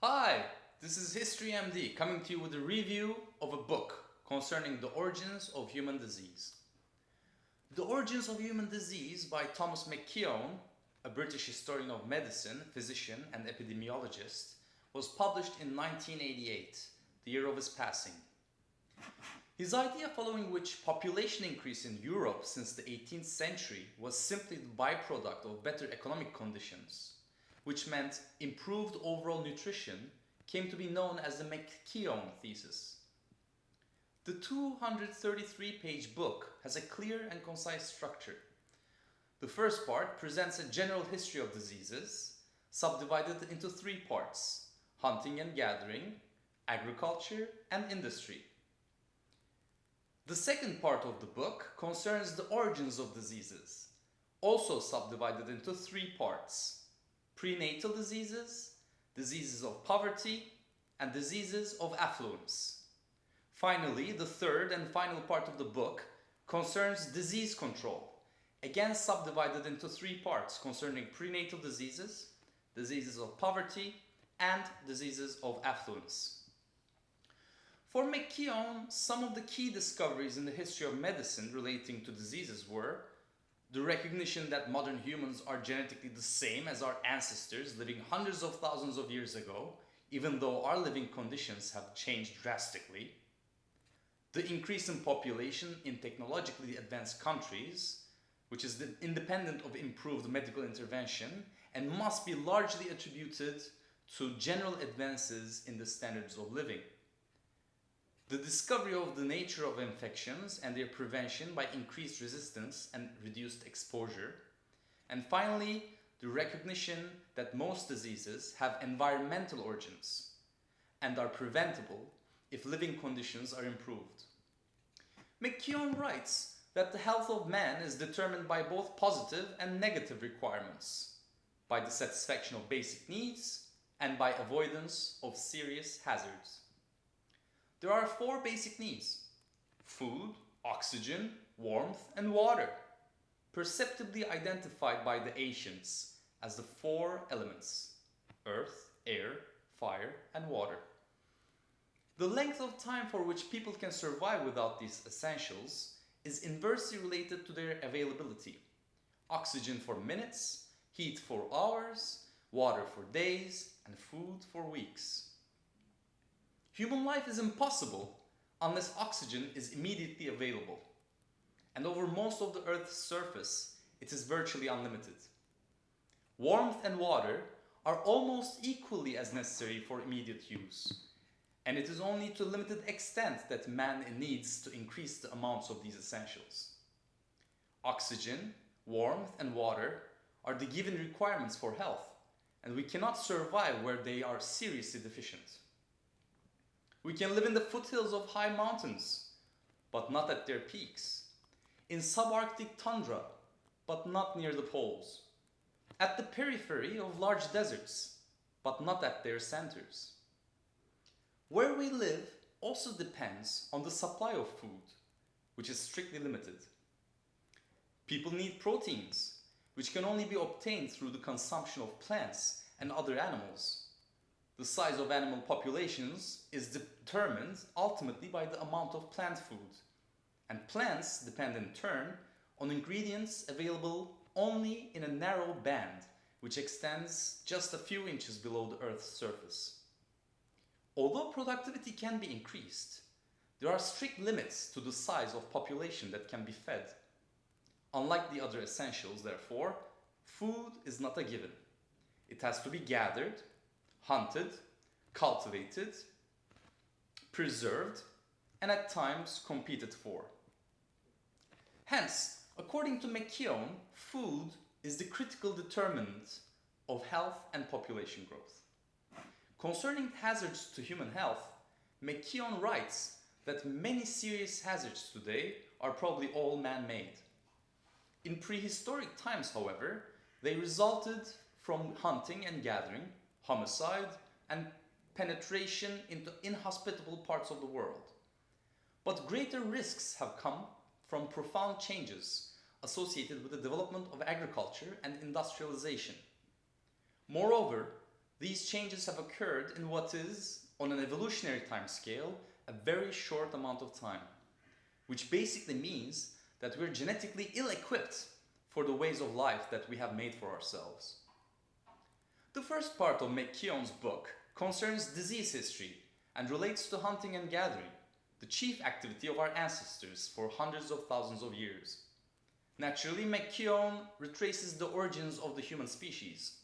Hi, this is History MD coming to you with a review of a book concerning the origins of human disease. The Origins of Human Disease by Thomas McKeown, a British historian of medicine, physician, and epidemiologist, was published in 1988, the year of his passing. His idea following which population increase in Europe since the 18th century was simply the byproduct of better economic conditions, which meant improved overall nutrition, came to be known as the McKeon Thesis. The 233-page book has a clear and concise structure. The first part presents a general history of diseases, subdivided into three parts: hunting and gathering, agriculture, and industry. The second part of the book concerns the origins of diseases, also subdivided into three parts: prenatal diseases, diseases of poverty, and diseases of affluence. Finally, the third and final part of the book concerns disease control, again subdivided into three parts concerning prenatal diseases, diseases of poverty, and diseases of affluence. For McKeown, some of the key discoveries in the history of medicine relating to diseases were the recognition that modern humans are genetically the same as our ancestors living hundreds of thousands of years ago, even though our living conditions have changed drastically. The increase in population in technologically advanced countries, which is independent of improved medical intervention and must be largely attributed to general advances in the standards of living. The discovery of the nature of infections and their prevention by increased resistance and reduced exposure. And finally, the recognition that most diseases have environmental origins and are preventable if living conditions are improved. McKeown writes that the health of man is determined by both positive and negative requirements, by the satisfaction of basic needs and by avoidance of serious hazards. There are four basic needs: food, oxygen, warmth, and water, perceptibly identified by the ancients as the four elements: earth, air, fire, and water. The length of time for which people can survive without these essentials is inversely related to their availability: oxygen for minutes, heat for hours, water for days, and food for weeks. Human life is impossible unless oxygen is immediately available, and over most of the Earth's surface, it is virtually unlimited. Warmth and water are almost equally as necessary for immediate use, and it is only to a limited extent that man needs to increase the amounts of these essentials. Oxygen, warmth, and water are the given requirements for health, and we cannot survive where they are seriously deficient. We can live in the foothills of high mountains, but not at their peaks. In subarctic tundra, but not near the poles. At the periphery of large deserts, but not at their centers. Where we live also depends on the supply of food, which is strictly limited. People need proteins, which can only be obtained through the consumption of plants and other animals. The size of animal populations is determined ultimately by the amount of plant food, and plants depend in turn on ingredients available only in a narrow band which extends just a few inches below the Earth's surface. Although productivity can be increased, there are strict limits to the size of population that can be fed. Unlike the other essentials, therefore, food is not a given. It has to be gathered, hunted, cultivated, preserved, and at times competed for. Hence, according to McKeown, food is the critical determinant of health and population growth. Concerning hazards to human health, McKeown writes that many serious hazards today are probably all man-made. In prehistoric times, however, they resulted from hunting and gathering, homicide, and penetration into inhospitable parts of the world. But greater risks have come from profound changes associated with the development of agriculture and industrialization. Moreover, These changes have occurred in what is, on an evolutionary time scale, a very short amount of time, which basically means that we're genetically ill-equipped for the ways of life that we have made for ourselves. The first part of McKeown's book concerns disease history and relates to hunting and gathering, the chief activity of our ancestors for hundreds of thousands of years. Naturally, McKeown retraces the origins of the human species,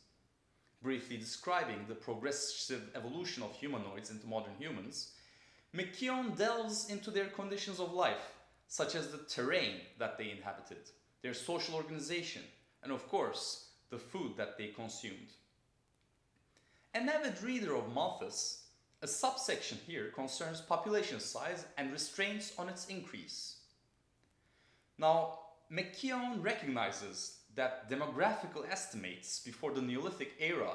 briefly describing the progressive evolution of humanoids into modern humans. McKeown delves into their conditions of life, such as the terrain that they inhabited, their social organization, and of course, the food that they consumed. An avid reader of Malthus, a subsection here concerns population size and restraints on its increase. Now, McKeown recognizes that demographical estimates before the Neolithic era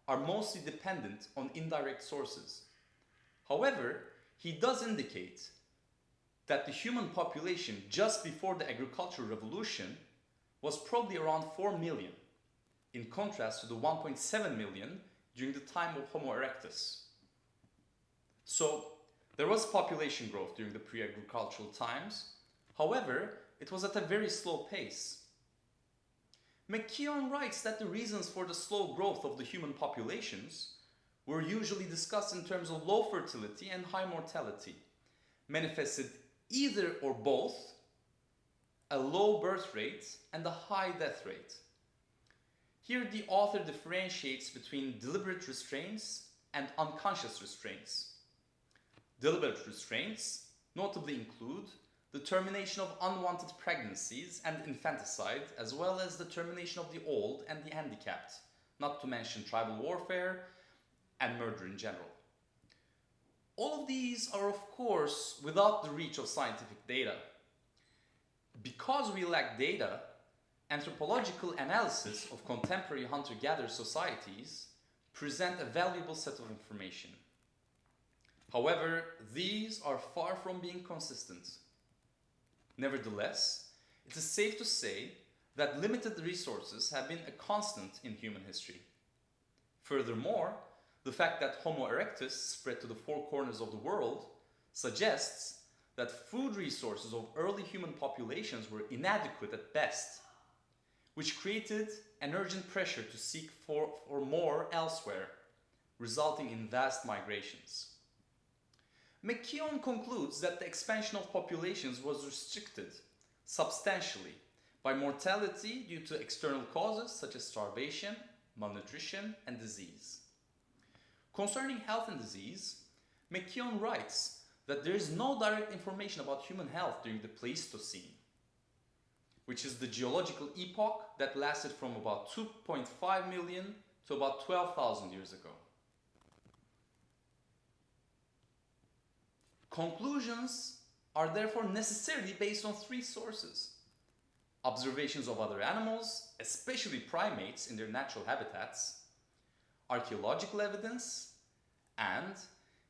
are mostly dependent on indirect sources. However, he does indicate that the human population just before the agricultural revolution was probably around 4 million, in contrast to the 1.7 million during the time of Homo erectus. So, there was population growth during the pre-agricultural times. However, it was at a very slow pace. McKeown writes that the reasons for the slow growth of the human populations were usually discussed in terms of low fertility and high mortality, manifested either or both a low birth rate and a high death rate. Here the author differentiates between deliberate restraints and unconscious restraints. Deliberate restraints notably include the termination of unwanted pregnancies and infanticide, as well as the termination of the old and the handicapped, not to mention tribal warfare and murder in general. All of these are, of course, without the reach of scientific data. Because we lack data, anthropological analysis of contemporary hunter-gatherer societies present a valuable set of information. However, these are far from being consistent. Nevertheless, it is safe to say that limited resources have been a constant in human history. Furthermore, the fact that Homo erectus spread to the four corners of the world suggests that food resources of early human populations were inadequate at best, which created an urgent pressure to seek for more elsewhere, resulting in vast migrations. McKeown concludes that the expansion of populations was restricted substantially by mortality due to external causes such as starvation, malnutrition, and disease. Concerning health and disease, McKeown writes that there is no direct information about human health during the Pleistocene, which is the geological epoch that lasted from about 2.5 million to about 12,000 years ago. Conclusions are therefore necessarily based on three sources: observations of other animals, especially primates in their natural habitats, archaeological evidence, and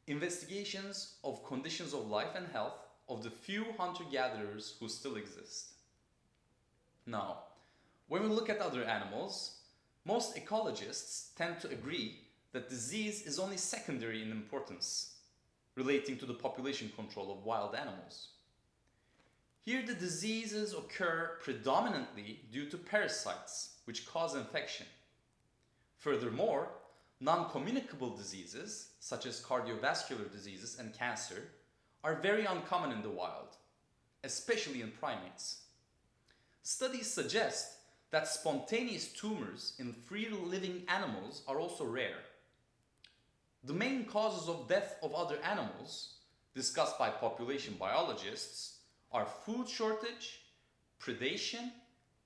investigations of conditions of life and health of the few hunter-gatherers who still exist. Now, when we look at other animals, most ecologists tend to agree that disease is only secondary in importance, relating to the population control of wild animals. Here the diseases occur predominantly due to parasites, which cause infection. Furthermore, non-communicable diseases, such as cardiovascular diseases and cancer, are very uncommon in the wild, especially in primates. Studies suggest that spontaneous tumors in free-living animals are also rare. The main causes of death of other animals, discussed by population biologists, are food shortage, predation,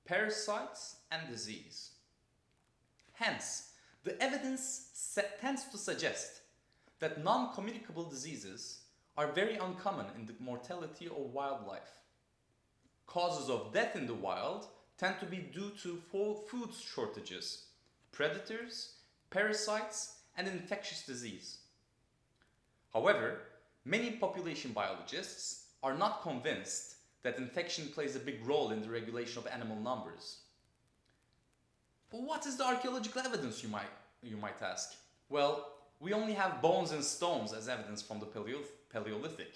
parasites, and disease. Hence, the evidence tends to suggest that non-communicable diseases are very uncommon in the mortality of wildlife. Causes of death in the wild tend to be due to food shortages, predators, parasites, and infectious disease. However, many population biologists are not convinced that infection plays a big role in the regulation of animal numbers. What is the archaeological evidence, you might ask? Well, we only have bones and stones as evidence from the Paleolithic.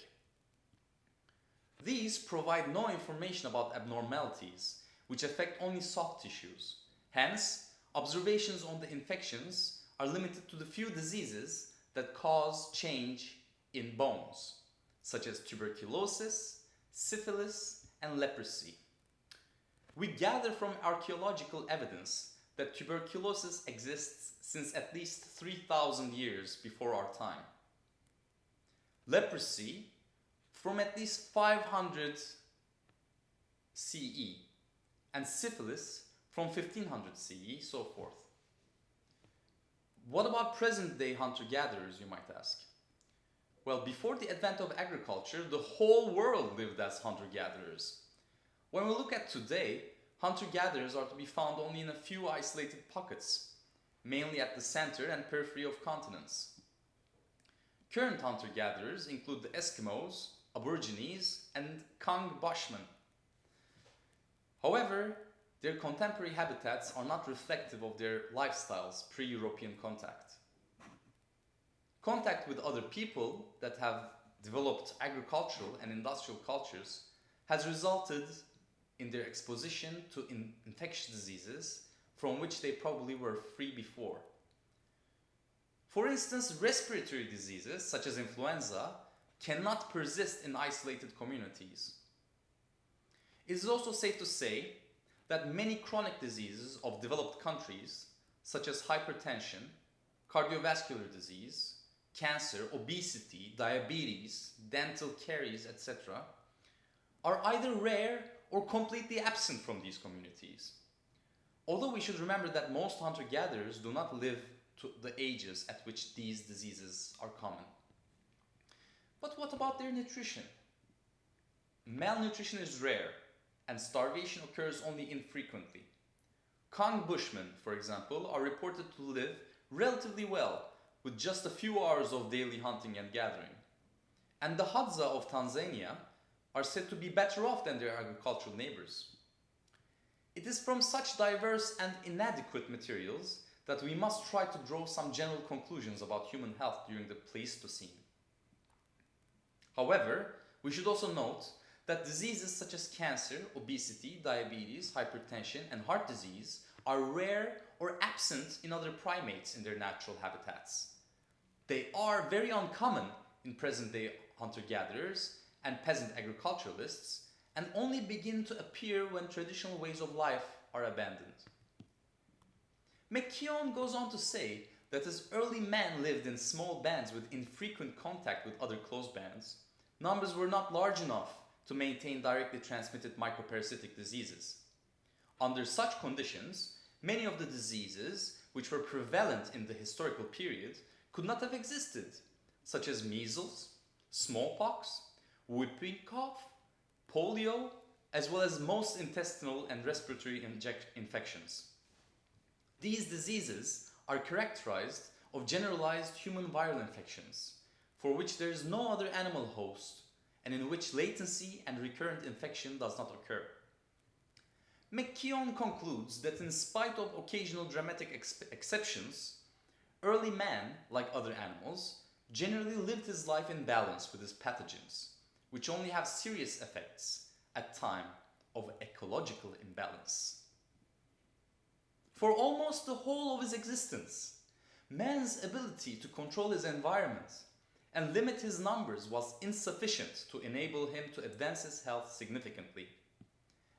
These provide no information about abnormalities, which affect only soft tissues. Hence, observations on the infections are limited to the few diseases that cause change in bones, such as tuberculosis, syphilis, and leprosy. We gather from archaeological evidence that tuberculosis exists since at least 3,000 years before our time. Leprosy from at least 500 CE, and syphilis from 1500 CE, so forth. What about present-day hunter-gatherers, you might ask? Well, before the advent of agriculture, the whole world lived as hunter-gatherers. When we look at today, hunter-gatherers are to be found only in a few isolated pockets, mainly at the center and periphery of continents. Current hunter-gatherers include the Eskimos, Aborigines, and Kang Bushmen. However, their contemporary habitats are not reflective of their lifestyles pre-European contact. Contact with other people that have developed agricultural and industrial cultures has resulted in their exposition to infectious diseases from which they probably were free before. For instance, respiratory diseases such as influenza cannot persist in isolated communities. It is also safe to say that many chronic diseases of developed countries, such as hypertension, cardiovascular disease, cancer, obesity, diabetes, dental caries, etc., are either rare or completely absent from these communities. Although we should remember that most hunter-gatherers do not live to the ages at which these diseases are common. But what about their nutrition? Malnutrition is rare, and starvation occurs only infrequently. Kang Bushmen, for example, are reported to live relatively well, with just a few hours of daily hunting and gathering. And the Hadza of Tanzania are said to be better off than their agricultural neighbors. It is from such diverse and inadequate materials that we must try to draw some general conclusions about human health during the Pleistocene. However, we should also note that diseases such as cancer, obesity, diabetes, hypertension, and heart disease are rare or absent in other primates in their natural habitats. They are very uncommon in present-day hunter-gatherers and peasant agriculturalists, and only begin to appear when traditional ways of life are abandoned. McKeown goes on to say that as early man lived in small bands with infrequent contact with other close bands, numbers were not large enough to maintain directly transmitted microparasitic diseases. Under such conditions, many of the diseases which were prevalent in the historical period could not have existed, such as measles, smallpox, whooping cough, polio, as well as most intestinal and respiratory infections. These diseases are characterized of generalized human viral infections, for which there is no other animal host, and in which latency and recurrent infection does not occur. McKeown concludes that in spite of occasional dramatic exceptions, early man, like other animals, generally lived his life in balance with his pathogens, which only have serious effects at time of ecological imbalance. For almost the whole of his existence, man's ability to control his environment and limit his numbers was insufficient to enable him to advance his health significantly.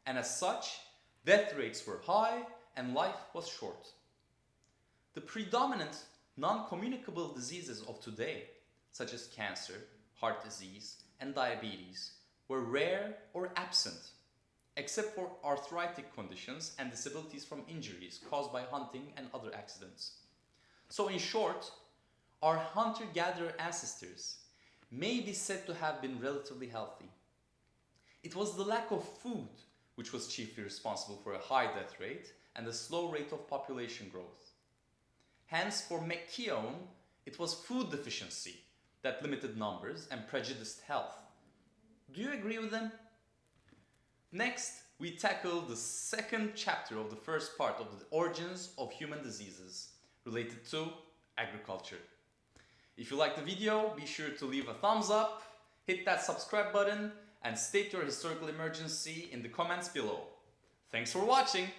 And as such, death rates were high and life was short. The predominant non-communicable diseases of today, such as cancer, heart disease, and diabetes, were rare or absent, except for arthritic conditions and disabilities from injuries caused by hunting and other accidents. So in short, our hunter-gatherer ancestors may be said to have been relatively healthy. It was the lack of food which was chiefly responsible for a high death rate and a slow rate of population growth. Hence, for McKeown, it was food deficiency that limited numbers and prejudiced health. Do you agree with them? Next, we tackle the second chapter of the first part of the origins of human diseases related to agriculture. If you like the video, be sure to leave a thumbs up, hit that subscribe button, and state your historical emergency in the comments below. Thanks for watching!